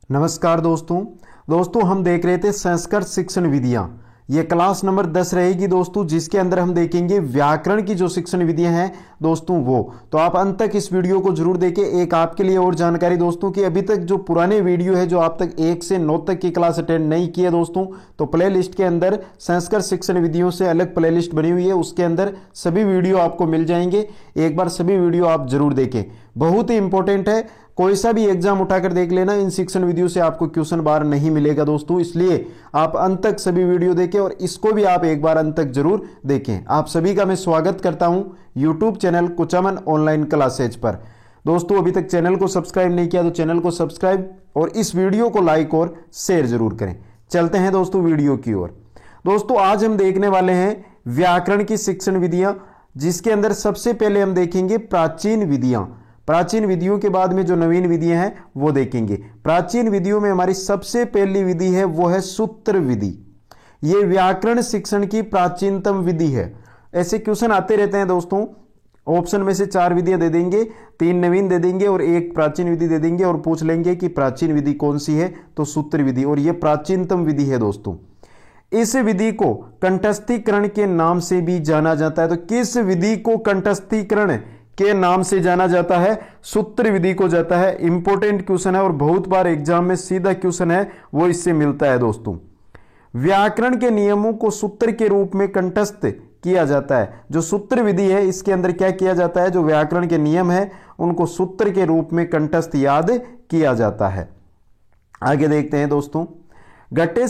नमस्कार दोस्तों हम देख रहे थे संस्कृत शिक्षण विधियां। ये क्लास नंबर 10 रहेगी दोस्तों, जिसके अंदर हम देखेंगे व्याकरण की जो शिक्षण विधियां हैं दोस्तों वो। तो आप अंत तक इस वीडियो को जरूर देखें। एक आपके लिए और जानकारी दोस्तों कि अभी तक जो पुराने वीडियो है, जो आप तक 1 से 9 तक की क्लास अटेंड नहीं किए दोस्तों, तो प्ले लिस्ट के अंदर संस्कृत शिक्षण विधियों से अलग प्ले लिस्ट बनी हुई है, उसके अंदर सभी वीडियो आपको मिल जाएंगे। एक बार सभी वीडियो आप जरूर देखें, बहुत ही इंपॉर्टेंट है। कोई सा भी एग्जाम उठाकर देख लेना, इन शिक्षण विधियों से आपको क्वेश्चन बार नहीं मिलेगा दोस्तों, इसलिए आप अंत तक सभी वीडियो देखें और इसको भी आप एक बार अंत तक जरूर देखें। आप सभी का मैं स्वागत करता हूं YouTube channel Kuchaman online classes पर। दोस्तों अभी तक चैनल को सब्सक्राइब नहीं किया तो चैनल को सब्सक्राइब और इस वीडियो को लाइक और शेयर जरूर करें। चलते हैं दोस्तों वीडियो की ओर। दोस्तों आज हम देखने वाले हैं व्याकरण की शिक्षण विधियां, जिसके अंदर सबसे पहले हम देखेंगे प्राचीन विधियां। प्राचीन विधियों के बाद में जो नवीन विधियां हैं वो देखेंगे। प्राचीन विधियों में हमारी सबसे पहली विधि है वो है सूत्र विधि। ये व्याकरण शिक्षण की प्राचीनतम विधि है। ऐसे क्वेश्चन आते रहते हैं दोस्तों, ऑप्शन में से 4 विधियां दे देंगे, 3 नवीन दे देंगे और 1 प्राचीन विधि दे देंगे और पूछ लेंगे कि प्राचीन विधि कौन सी है, तो सूत्र विधि, और यह प्राचीनतम विधि है दोस्तों। इस विधि को कंठस्थीकरण के नाम से भी जाना जाता है। तो किस विधि को कंठस्थीकरण के नाम से जाना जाता है? सूत्र विधि को जाता है। इंपॉर्टेंट क्वेश्चन है और बहुत बार एग्जाम में सीधा क्वेश्चन है वो इससे मिलता है दोस्तों। व्याकरण के नियमों को सूत्र के रूप में कंठस्थ किया जाता है। जो सूत्र विधि है इसके अंदर क्या किया जाता है, जो व्याकरण के नियम है उनको सूत्र के रूप में कंठस्थ याद किया जाता है। आगे देखते हैं दोस्तों। घटे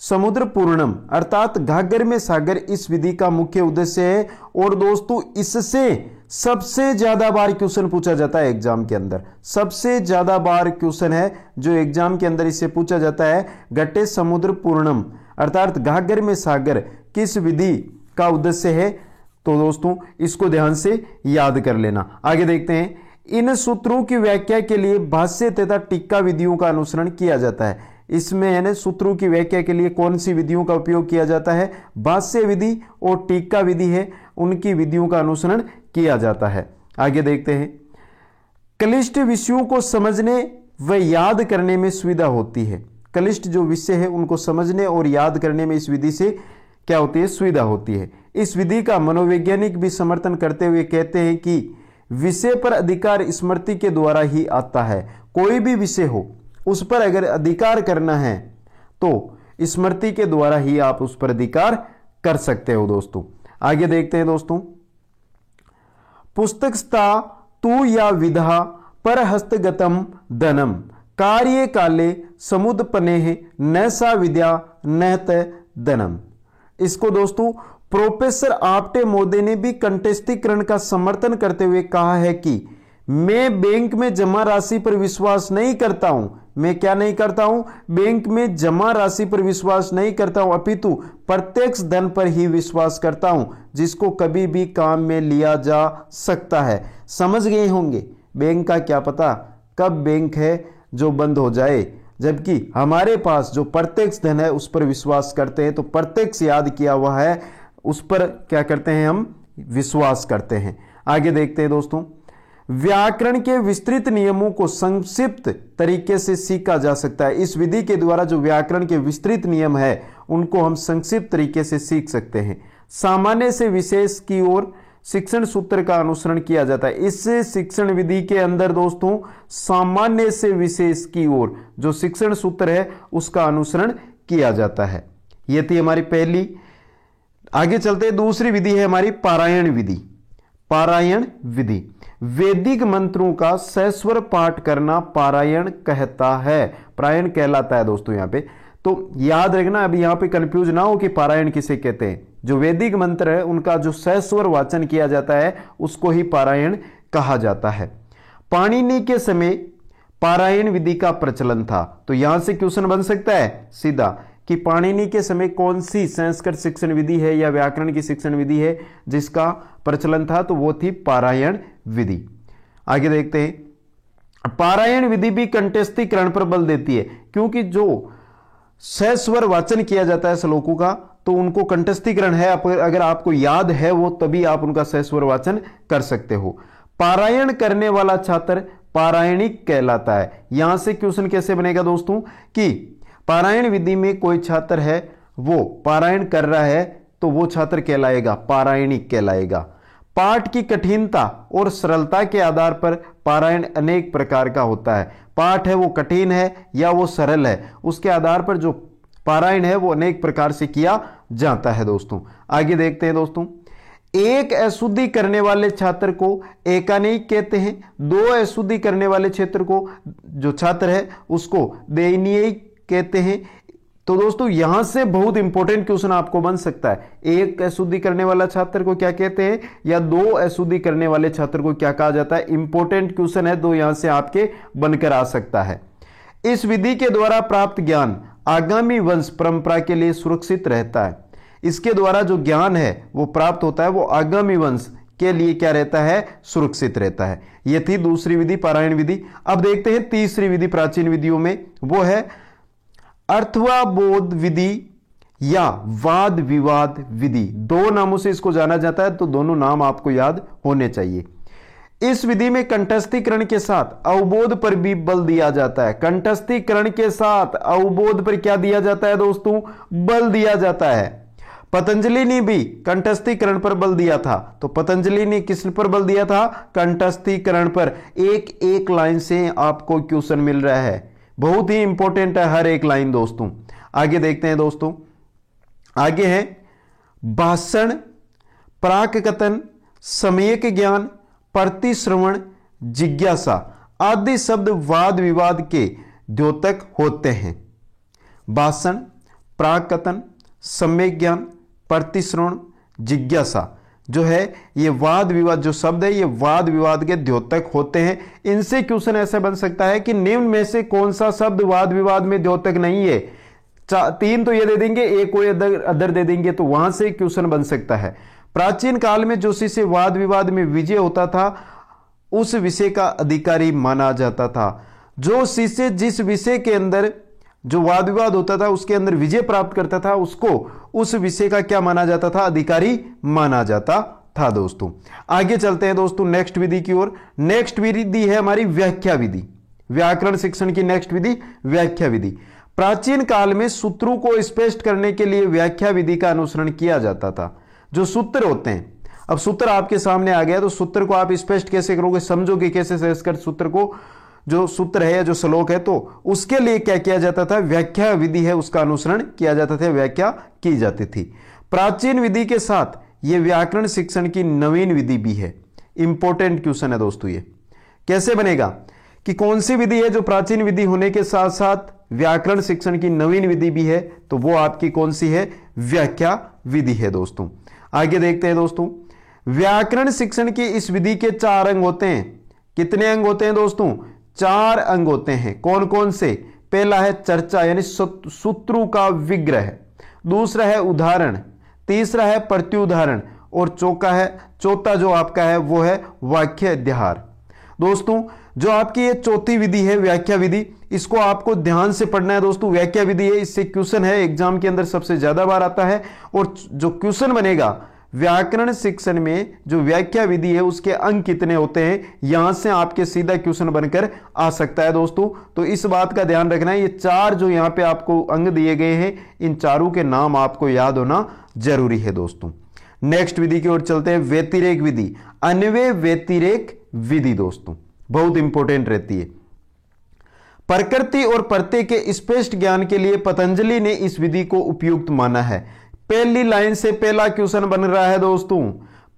समुद्र पूर्णम अर्थात घाघर में सागर इस विधि का मुख्य उद्देश्य है। और दोस्तों इससे सबसे ज्यादा बार क्वेश्चन पूछा जाता है एग्जाम के अंदर। सबसे ज्यादा बार क्वेश्चन है जो एग्जाम के अंदर इससे पूछा जाता है, घटे समुद्र पूर्णम अर्थात घाघर में सागर किस विधि का उद्देश्य है। तो दोस्तों इसको ध्यान से याद कर लेना। आगे देखते हैं। इन सूत्रों की व्याख्या के लिए भाष्य तथा टीका विधियों का अनुसरण किया जाता है। इसमें यानी सूत्रों की व्याख्या के लिए कौन सी विधियों का उपयोग किया जाता है? भाष्य विधि और टीका विधि है, उनकी विधियों का अनुसरण किया जाता है। आगे देखते हैं। क्लिष्ट विषयों को समझने व याद करने में सुविधा होती है। क्लिष्ट जो विषय है उनको समझने और याद करने में इस विधि से क्या होती है? सुविधा होती है। इस विधि का मनोवैज्ञानिक भी समर्थन करते हुए कहते हैं कि विषय पर अधिकार स्मृति के द्वारा ही आता है। कोई भी विषय हो उस पर अगर अधिकार करना है तो स्मृति के द्वारा ही आप उस पर अधिकार कर सकते हो दोस्तों। आगे देखते हैं दोस्तों। पुस्तकस्था तू या विधा पर हस्तगतम धनम कार्य काले समुदपने न सा विद्या नहत धनम। इसको दोस्तों प्रोफेसर आपटे मोदी ने भी कंठस्थीकरण का समर्थन करते हुए कहा है कि मैं बैंक में जमा राशि पर विश्वास नहीं करता हूं। मैं क्या नहीं करता हूं? बैंक में जमा राशि पर विश्वास नहीं करता हूं, अपितु प्रत्यक्ष धन पर ही विश्वास करता हूं, जिसको कभी भी काम में लिया जा सकता है। समझ गए होंगे, बैंक का क्या पता कब बैंक है जो बंद हो जाए, जबकि हमारे पास जो प्रत्यक्ष धन है उस पर विश्वास करते हैं। तो प्रत्यक्ष याद किया हुआ है, उस पर क्या करते हैं? हम विश्वास करते हैं। आगे देखते हैं दोस्तों। व्याकरण के विस्तृत नियमों को संक्षिप्त तरीके से सीखा जा सकता है। इस विधि के द्वारा जो व्याकरण के विस्तृत नियम है उनको हम संक्षिप्त तरीके से सीख सकते हैं। सामान्य से विशेष की ओर शिक्षण सूत्र का अनुसरण किया जाता है। इस शिक्षण विधि के अंदर दोस्तों सामान्य से विशेष की ओर जो शिक्षण सूत्र है उसका अनुसरण किया जाता है। यह थी हमारी पहली। आगे चलते दूसरी विधि है हमारी पारायण विधि। पारायण विधि वैदिक मंत्रों का सस्वर पाठ करना पारायण कहता है, पारायण कहलाता है दोस्तों यहाँ पे। तो याद रखना, अभी यहाँ पे कंफ्यूज ना हो कि पारायण किसे कहते हैं। जो वैदिक मंत्र है उनका जो सस्वर वाचन किया जाता है उसको ही पारायण कहा जाता है। पाणिनि के समय पारायण विधि का प्रचलन था। तो यहां से क्वेश्चन बन सकता है सीधा कि पाणिनि के समय कौन सी संस्कृत शिक्षण विधि है या व्याकरण की शिक्षण विधि है जिसका प्रचलन था, तो वो थी पारायण विधि। आगे देखते हैं। पारायण विधि भी कंठस्थीकरण पर बल देती है, क्योंकि जो सस्वर वाचन किया जाता है श्लोकों का तो उनको कंठस्थीकरण है, अगर आपको याद है वो तभी आप उनका सस्वर वाचन कर सकते हो। पारायण करने वाला छात्र पारायणिक कहलाता है। यहां से क्वेश्चन कैसे बनेगा दोस्तों कि पारायण विधि में कोई छात्र है वो पारायण कर रहा है तो वो छात्र कहलाएगा पारायणिक कहलाएगा। पाठ की कठिनता और सरलता के आधार पर पारायण अनेक प्रकार का होता है। पाठ है वो कठिन है या वो सरल है, उसके आधार पर जो पारायण है वो अनेक प्रकार से किया जाता है। दोस्तों आगे देखते हैं दोस्तों, एक अशुद्धि करने वाले छात्र को एकानयिक कहते हैं। दो अशुद्धि करने वाले क्षेत्र को जो छात्र है उसको द्विनयिक कहते हैं। तो दोस्तों यहां से बहुत इंपॉर्टेंट क्वेश्चन आपको बन सकता है, एक अशुद्धि करने वाला छात्र को क्या कहते हैं या दो अशुद्धि करने वाले छात्र को क्या कहा जाता है। इंपॉर्टेंट क्वेश्चन है, दो यहां से आपके बनकर आ सकता है। इस विधि के द्वारा प्राप्त ज्ञान आगामी वंश परंपरा के लिए सुरक्षित रहता है। इसके द्वारा जो ज्ञान है वो प्राप्त होता है वो आगामी वंश के लिए क्या रहता है, सुरक्षित रहता है। यह थी दूसरी विधि पारायण विधि। अब देखते हैं तीसरी विधि प्राचीन विधियों में, वो है अर्थवाबोध विधि या वाद विवाद विधि। दो नामों से इसको जाना जाता है, तो दोनों नाम आपको याद होने चाहिए। इस विधि में कंठस्थीकरण के साथ अवबोध पर भी बल दिया जाता है। कंठस्थीकरण के साथ अवबोध पर क्या दिया जाता है दोस्तों, बल दिया जाता है। पतंजलि ने भी कंठस्थीकरण पर बल दिया था, तो पतंजलि ने किस पर बल दिया था, कंठस्थीकरण पर। एक एक लाइन से आपको क्वेश्चन मिल रहा है, बहुत ही इंपॉर्टेंट है हर एक लाइन दोस्तों। आगे देखते हैं दोस्तों, आगे है भाषण, प्राककथन, सम्यक ज्ञान, प्रतिश्रवण, जिज्ञासा आदि शब्द वाद विवाद के द्योतक होते हैं। भाषण, प्राककथन, सम्यक ज्ञान, प्रतिश्रवण, जिज्ञासा जो है ये वाद विवाद जो शब्द है ये वाद विवाद के द्योतक होते हैं। इनसे क्वेश्चन ऐसा बन सकता है कि निम्न में से कौन सा शब्द वाद विवाद में द्योतक नहीं है। तीन तो ये दे देंगे, एक कोई अदर दे देंगे, तो वहां से क्वेश्चन बन सकता है। प्राचीन काल में जो शिष्य वाद विवाद में विजय होता था उस विषय का अधिकारी माना जाता था। जो शिष्य जिस विषय के अंदर जो वाद विवाद होता था उसके अंदर विजय प्राप्त करता था उसको उस विषय का क्या माना जाता था, अधिकारी माना जाता था। दोस्तों आगे चलते हैं दोस्तों नेक्स्ट विधि की ओर। नेक्स्ट विधि है हमारी व्याख्या विधि। व्याकरण शिक्षण की नेक्स्ट विधि व्याख्या विधि। प्राचीन काल में सूत्रों को स्पष्ट करने के लिए व्याख्या विधि का अनुसरण किया जाता था। जो सूत्र होते हैं, अब सूत्र आपके सामने आ गया तो सूत्र को आप स्पष्ट कैसे करोगे, समझोगे कैसे संस्कृत सूत्र को, जो सूत्र है जो श्लोक है, तो उसके लिए क्या किया जाता था, व्याख्या विधि है उसका अनुसरण किया जाता था, व्याख्या की जाती थी। प्राचीन विधि के साथ यह व्याकरण शिक्षण की नवीन विधि भी है। इंपॉर्टेंट क्वेश्चन है दोस्तों, ये कैसे बनेगा कि कौन सी विधि है जो प्राचीन विधि होने के साथ साथ व्याकरण शिक्षण की नवीन विधि भी है, तो वो आपकी कौन सी है, व्याख्या विधि है। दोस्तों आगे देखते हैं दोस्तों, व्याकरण शिक्षण की इस विधि के 4 अंग होते हैं। कितने अंग होते हैं दोस्तों, 4 अंग होते हैं। कौन कौन से, पहला है चर्चा यानी सूत्रों का विग्रह, दूसरा है उदाहरण, तीसरा है प्रत्युदाहरण और चौथा जो आपका है वो है वाक्य अध्याहार। दोस्तों जो आपकी ये चौथी विधि है व्याख्या विधि, इसको आपको ध्यान से पढ़ना है दोस्तों। व्याख्या विधि है, इससे क्वेश्चन है एग्जाम के अंदर सबसे ज्यादा बार आता है, और जो क्वेश्चन बनेगा व्याकरण शिक्षण में जो व्याख्या विधि है उसके अंक कितने होते हैं, यहां से आपके सीधा क्वेश्चन बनकर आ सकता है दोस्तों। तो इस बात का ध्यान रखना है, ये 4 जो यहां पे आपको अंग दिए गए हैं इन चारों के नाम आपको याद होना जरूरी है दोस्तों। नेक्स्ट विधि की ओर चलते हैं, व्यतिरेक विधि, अन्वय व्यतिरेक विधि दोस्तों बहुत इंपॉर्टेंट रहती है। प्रकृति और प्रत्यय के स्पष्ट ज्ञान के लिए पतंजलि ने इस विधि को उपयुक्त माना है। पहली लाइन से पहला क्वेश्चन बन रहा है दोस्तों,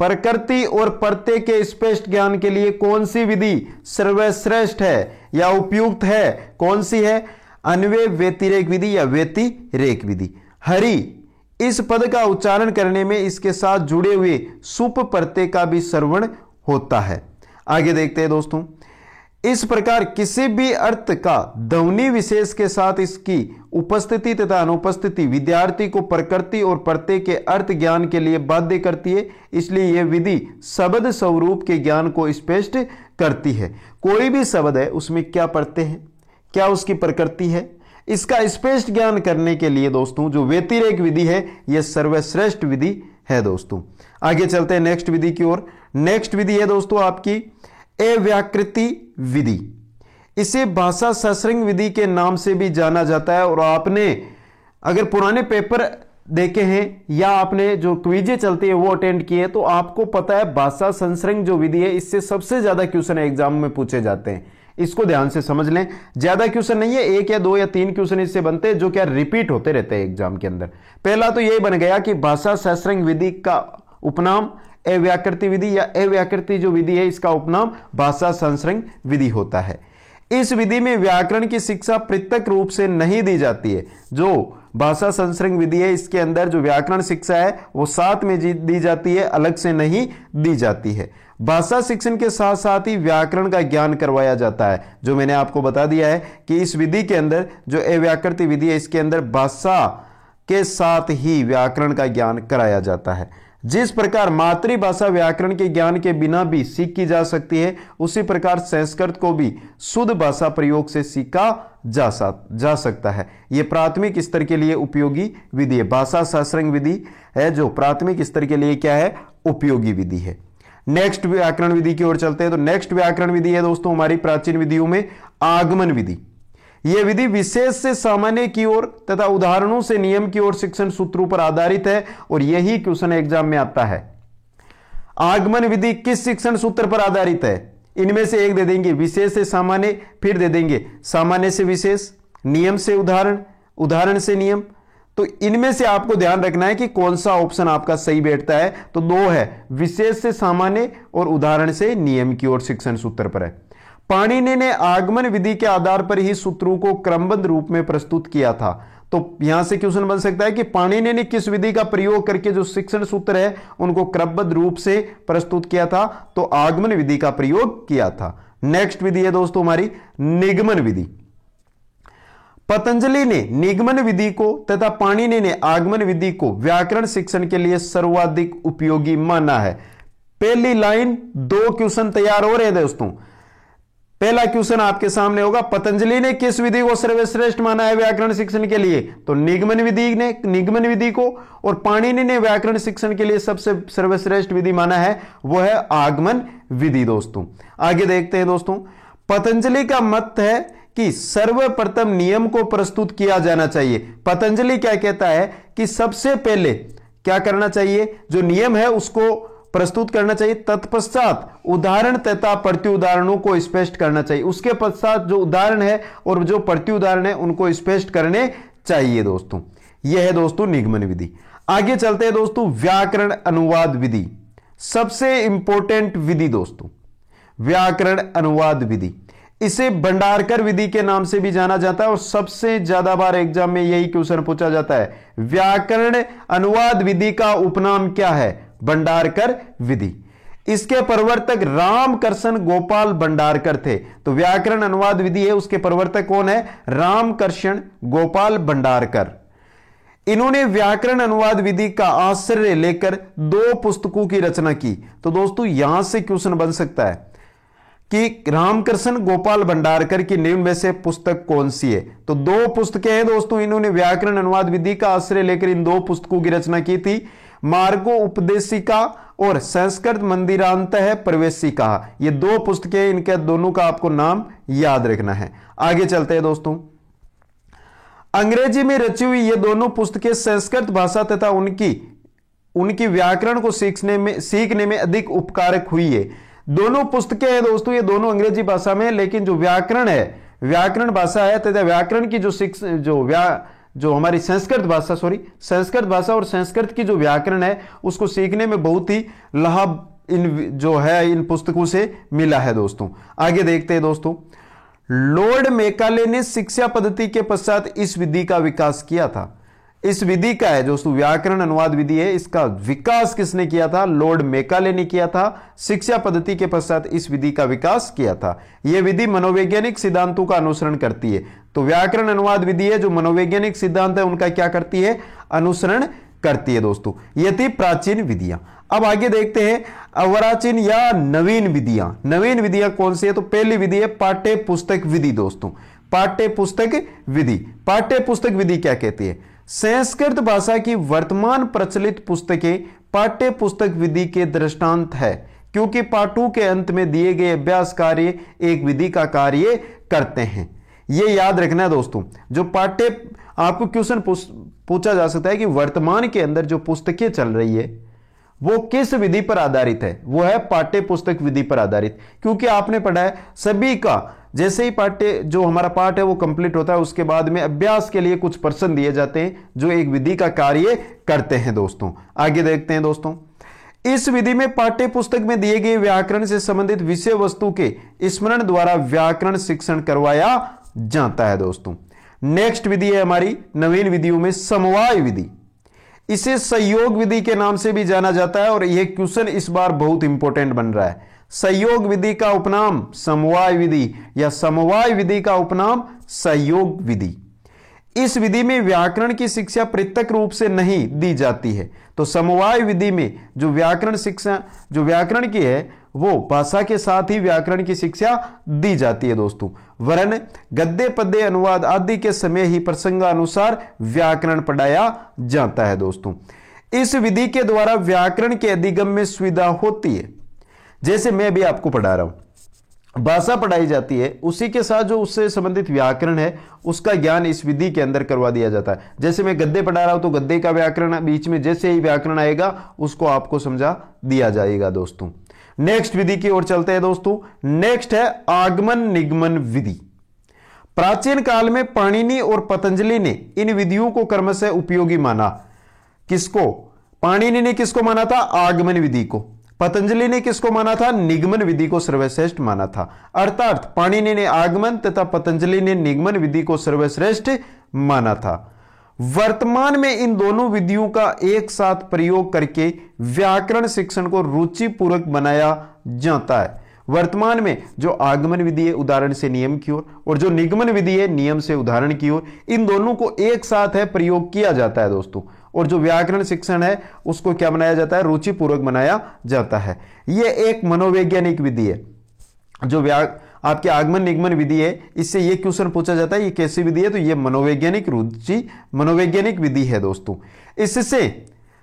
प्रकृति और प्रत्यय के स्पष्ट ज्ञान के लिए कौन सी विधि सर्वश्रेष्ठ है या उपयुक्त है, कौन सी है, अन्वय व्यतिरेक विधि या व्यतिरेक विधि। हरि इस पद का उच्चारण करने में इसके साथ जुड़े हुए सुप प्रत्यय का भी श्रवण होता है। आगे देखते हैं दोस्तों, इस प्रकार किसी भी अर्थ का ध्वनि विशेष के साथ इसकी उपस्थिति तथा अनुपस्थिति विद्यार्थी को प्रकृति और प्रत्यय के अर्थ ज्ञान के लिए बाध्य करती है। इसलिए यह विधि शब्द स्वरूप के ज्ञान को स्पष्ट करती है। कोई भी शब्द है उसमें क्या प्रत्यय है, क्या उसकी प्रकृति है, इसका स्पष्ट ज्ञान करने के लिए दोस्तों जो व्यतिरेक विधि है यह सर्वश्रेष्ठ विधि है दोस्तों। आगे चलते हैं नेक्स्ट विधि की ओर। नेक्स्ट विधि है दोस्तों आपकी अव्याकृति विधि। इसे भाषा सश्रृंग विधि के नाम से भी जाना जाता है। और आपने अगर पुराने पेपर देखे हैं या आपने जो क्विज़ें चलती है वो अटेंड किए हैं तो आपको पता है भाषा सश्रृंग जो विधि है इससे सबसे ज्यादा क्वेश्चन एग्जाम में पूछे जाते हैं। इसको ध्यान से समझ लें, ज्यादा क्वेश्चन नहीं है, 1 या 2 या 3 क्वेश्चन इससे बनते हैं जो क्या रिपीट होते रहते हैं एग्जाम के अंदर। पहला तो यही बन गया कि भाषा सश्रृंग विधि का उपनाम अव्याकृति विधि या अव्याकृति जो विधि है इसका उपनाम भाषा सश्रृंग विधि होता है। इस विधि में व्याकरण की शिक्षा पृथक रूप से नहीं दी जाती है। जो भाषा सश्रृंग विधि है इसके अंदर जो व्याकरण शिक्षा है वो साथ में दी जाती है, अलग से नहीं दी जाती है। भाषा शिक्षण के साथ साथ ही व्याकरण का ज्ञान करवाया जाता है। जो मैंने आपको बता दिया है कि इस विधि के अंदर जो अव्याकृति विधि है इसके अंदर भाषा के साथ ही व्याकरण का ज्ञान कराया जाता है। जिस प्रकार मातृभाषा व्याकरण के ज्ञान के बिना भी सीखी जा सकती है उसी प्रकार संस्कृत को भी शुद्ध भाषा प्रयोग से सीखा जा सकता है। यह प्राथमिक स्तर के लिए उपयोगी विधि है। भाषा सश्रृंग विधि है जो प्राथमिक स्तर के लिए क्या है, उपयोगी विधि है। नेक्स्ट व्याकरण विधि की ओर चलते हैं। तो नेक्स्ट व्याकरण विधि है दोस्तों हमारी प्राचीन विधियों में आगमन विधि। यह विधि विशेष से सामान्य की ओर तथा उदाहरणों से नियम की ओर शिक्षण सूत्रों पर आधारित है और यही क्वेश्चन एग्जाम में आता है। आगमन विधि किस शिक्षण सूत्र पर आधारित है? इनमें से एक दे देंगे, विशेष से सामान्य, फिर दे देंगे सामान्य से विशेष, नियम से उदाहरण, उदाहरण से नियम। तो इनमें से आपको ध्यान रखना है कि कौन सा ऑप्शन आपका सही बैठता है। तो 2 है, विशेष से सामान्य और उदाहरण से नियम की ओर शिक्षण सूत्र पर है। पाणिनि ने आगमन विधि के आधार पर ही सूत्रों को क्रमबद्ध रूप में प्रस्तुत किया था। तो यहां से क्वेश्चन बन सकता है कि पाणिनि ने किस विधि का प्रयोग करके जो शिक्षण सूत्र है उनको क्रमबद्ध रूप से प्रस्तुत किया था? तो आगमन विधि का प्रयोग किया था। नेक्स्ट विधि है दोस्तों हमारी निगमन विधि। पतंजलि ने निगमन विधि को तथा पाणिनि ने आगमन विधि को व्याकरण शिक्षण के लिए सर्वाधिक उपयोगी माना है। पहली लाइन 2 क्वेश्चन तैयार हो रहे हैं दोस्तों। पहला क्वेश्चन आपके सामने होगा, पतंजलि ने किस विधि को सर्वश्रेष्ठ माना है व्याकरण शिक्षण के लिए? तो निगमन विधि को, और पाणिनि ने व्याकरण शिक्षण के लिए सबसे सर्वश्रेष्ठ विधि माना है वो है आगमन विधि। दोस्तों आगे देखते हैं दोस्तों। पतंजलि का मत है कि सर्वप्रथम नियम को प्रस्तुत किया जाना चाहिए। पतंजलि क्या कहता है कि सबसे पहले क्या करना चाहिए, जो नियम है उसको प्रस्तुत करना चाहिए, तत्पश्चात उदाहरण तथा प्रत्युदाहरणों को स्पष्ट करना चाहिए। उसके पश्चात जो उदाहरण है और जो प्रत्युदाहरण है उनको स्पष्ट करने चाहिए। दोस्तों यह है दोस्तों निगमन विधि। आगे चलते हैं दोस्तों व्याकरण अनुवाद विधि, सबसे इंपॉर्टेंट विधि दोस्तों व्याकरण अनुवाद विधि। इसे भंडारकर विधि के नाम से भी जाना जाता है और सबसे ज्यादा बार एग्जाम में यही क्वेश्चन पूछा जाता है। व्याकरण अनुवाद विधि का उपनाम क्या है? भंडारकर विधि। इसके प्रवर्तक रामकृष्ण गोपाल भंडारकर थे। तो व्याकरण अनुवाद विधि है उसके प्रवर्तक कौन है? रामकृष्ण गोपाल भंडारकर। इन्होंने व्याकरण अनुवाद विधि का आश्रय लेकर 2 पुस्तकों की रचना की। तो दोस्तों यहां से क्वेश्चन बन सकता है कि रामकृष्ण गोपाल भंडारकर की निम्न में से पुस्तक कौन सी है? तो 2 पुस्तकें हैं दोस्तों। इन्होंने व्याकरण अनुवाद विधि का आश्रय लेकर इन 2 पुस्तकों की रचना की थी, मार्गो उपदेशिका और संस्कृत मंदिरांतः प्रवेशिका। ये 2 पुस्तकें, इनके दोनों का आपको नाम याद रखना है। आगे चलते हैं दोस्तों। अंग्रेजी में रची हुई ये दोनों पुस्तकें संस्कृत भाषा तथा उनकी व्याकरण को सीखने में अधिक उपकारक हुई है। दोनों पुस्तकें हैं दोस्तों, ये दोनों अंग्रेजी भाषा में, लेकिन जो व्याकरण है, व्याकरण भाषा है तथा व्याकरण की जो हमारी संस्कृत भाषा और संस्कृत की जो व्याकरण है उसको सीखने में बहुत ही लाभ इन पुस्तकों से मिला है। दोस्तों आगे देखते हैं दोस्तों। लॉर्ड मैकाले ने शिक्षा पद्धति के पश्चात इस विधि का विकास किया था। इस विधि का है दोस्तों व्याकरण अनुवाद विधि है, इसका विकास किसने किया था? लॉर्ड मैकाले ने किया था। शिक्षा पद्धति के पश्चात इस विधि का विकास किया था। यह विधि मनोवैज्ञानिक सिद्धांतों का अनुसरण करती है। तो व्याकरण अनुवाद विधि है जो मनोवैज्ञानिक सिद्धांत है उनका क्या करती है? अनुसरण करती है। दोस्तों ये थी प्राचीन विधियां। अब आगे देखते हैं अर्वाचीन या नवीन विधियां। नवीन विधियां कौन सी है? तो पहली विधि है पाठ्य पुस्तक विधि। दोस्तों पाठ्य पुस्तक विधि, पाठ्य पुस्तक विधि क्या कहती है? संस्कृत भाषा की वर्तमान प्रचलित पुस्तकें पाठ्य पुस्तक विधि के दृष्टांत है, क्योंकि पार्ट 2 के अंत में दिए गए अभ्यास कार्य एक विधि का कार्य करते हैं। यह याद रखना है दोस्तों। जो पाठ्य आपको क्वेश्चन पूछा जा सकता है कि वर्तमान के अंदर जो पुस्तकें चल रही है वो किस विधि पर आधारित है, वो है पाठ्य पुस्तक विधि पर आधारित। क्योंकि आपने पढ़ा है सभी का, जैसे ही पाठ्य जो हमारा पाठ है वो कंप्लीट होता है उसके बाद में अभ्यास के लिए कुछ प्रश्न दिए जाते हैं जो एक विधि का कार्य करते हैं। दोस्तों आगे देखते हैं दोस्तों, इस विधि में पाठ्य पुस्तक में दिए गए व्याकरण से संबंधित विषय वस्तु के स्मरण द्वारा व्याकरण शिक्षण करवाया जाता है। दोस्तों नेक्स्ट विधि है हमारी नवीन विधियों में समवाय विधि। इसे सहयोग विधि के नाम से भी जाना जाता है और यह क्वेश्चन इस बार बहुत इंपॉर्टेंट बन रहा है। सहयोग विधि का उपनाम समवाय विधि या समवाय विधि का उपनाम सहयोग विधि। इस विधि में व्याकरण की शिक्षा पृथक रूप से नहीं दी जाती है। तो समवाय विधि में जो व्याकरण शिक्षा जो व्याकरण की है वो भाषा के साथ ही व्याकरण की शिक्षा दी जाती है। दोस्तों वरन गद्य पद्य अनुवाद आदि के समय ही प्रसंगानुसार व्याकरण पढ़ाया जाता है। दोस्तों इस विधि के द्वारा व्याकरण के अधिगम में सुविधा होती है। जैसे मैं भी आपको पढ़ा रहा हूं, भाषा पढ़ाई जाती है, उसी के साथ जो उससे संबंधित व्याकरण है उसका ज्ञान इस विधि के अंदर करवा दिया जाता है। जैसे मैं गद्य पढ़ा रहा हूं तो गद्य का व्याकरण बीच में जैसे ही व्याकरण आएगा उसको आपको समझा दिया जाएगा। दोस्तों नेक्स्ट विधि की ओर चलते हैं। दोस्तों नेक्स्ट है आगमन निगमन विधि। प्राचीन काल में पाणिनि और पतंजलि ने इन विधियों को क्रमशः उपयोगी माना। किसको? पाणिनि ने किसको माना था? आगमन विधि को। पतंजलि ने किसको माना था? निगमन विधि को सर्वश्रेष्ठ माना था। अर्थात पाणिनि ने आगमन तथा पतंजलि ने निगमन विधि को सर्वश्रेष्ठ माना था। वर्तमान में इन दोनों विधियों का एक साथ प्रयोग करके व्याकरण शिक्षण को रुचिपूर्वक बनाया जाता है। वर्तमान में जो आगमन विधि है उदाहरण से नियम की ओर, और जो निगमन विधि है नियम से उदाहरण की ओर, इन दोनों को एक साथ है प्रयोग किया जाता है। दोस्तों और जो व्याकरण शिक्षण है उसको क्या बनाया जाता है? रुचिपूर्वक बनाया जाता है। यह एक मनोवैज्ञानिक विधि है। जो आपके आगमन निगमन विधि है इससे यह क्वेश्चन पूछा जाता है ये कैसी विधि है? तो यह मनोवैज्ञानिक रुचि मनोवैज्ञानिक विधि है। दोस्तों इससे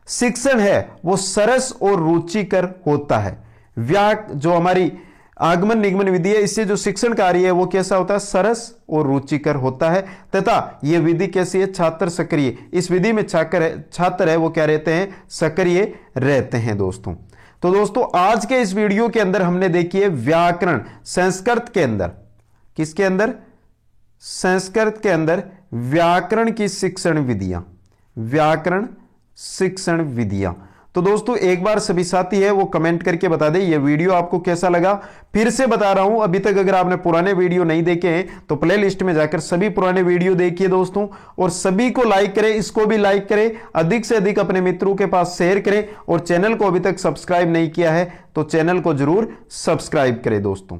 शिक्षण है वो सरस और रुचिकर होता है। जो हमारी आगमन निगमन विधि है इससे जो शिक्षण कार्य है वो कैसा होता है? सरस और रुचिकर होता है। तथा यह विधि कैसी है? छात्र सक्रिय। इस विधि में छात्र है वो क्या रहते हैं? सक्रिय रहते हैं। दोस्तों तो दोस्तों आज के इस वीडियो के अंदर हमने देखी है व्याकरण संस्कृत के अंदर, किसके अंदर? संस्कृत के अंदर व्याकरण की शिक्षण विधियां, व्याकरण शिक्षण विधियां। तो दोस्तों एक बार सभी साथी है वो कमेंट करके बता दें ये वीडियो आपको कैसा लगा। फिर से बता रहा हूं, अभी तक अगर आपने पुराने वीडियो नहीं देखे हैं तो प्ले लिस्ट में जाकर सभी पुराने वीडियो देखिए दोस्तों, और सभी को लाइक करें, इसको भी लाइक करें, अधिक से अधिक अपने मित्रों के पास शेयर करें, और चैनल को अभी तक सब्सक्राइब नहीं किया है तो चैनल को जरूर सब्सक्राइब करें दोस्तों।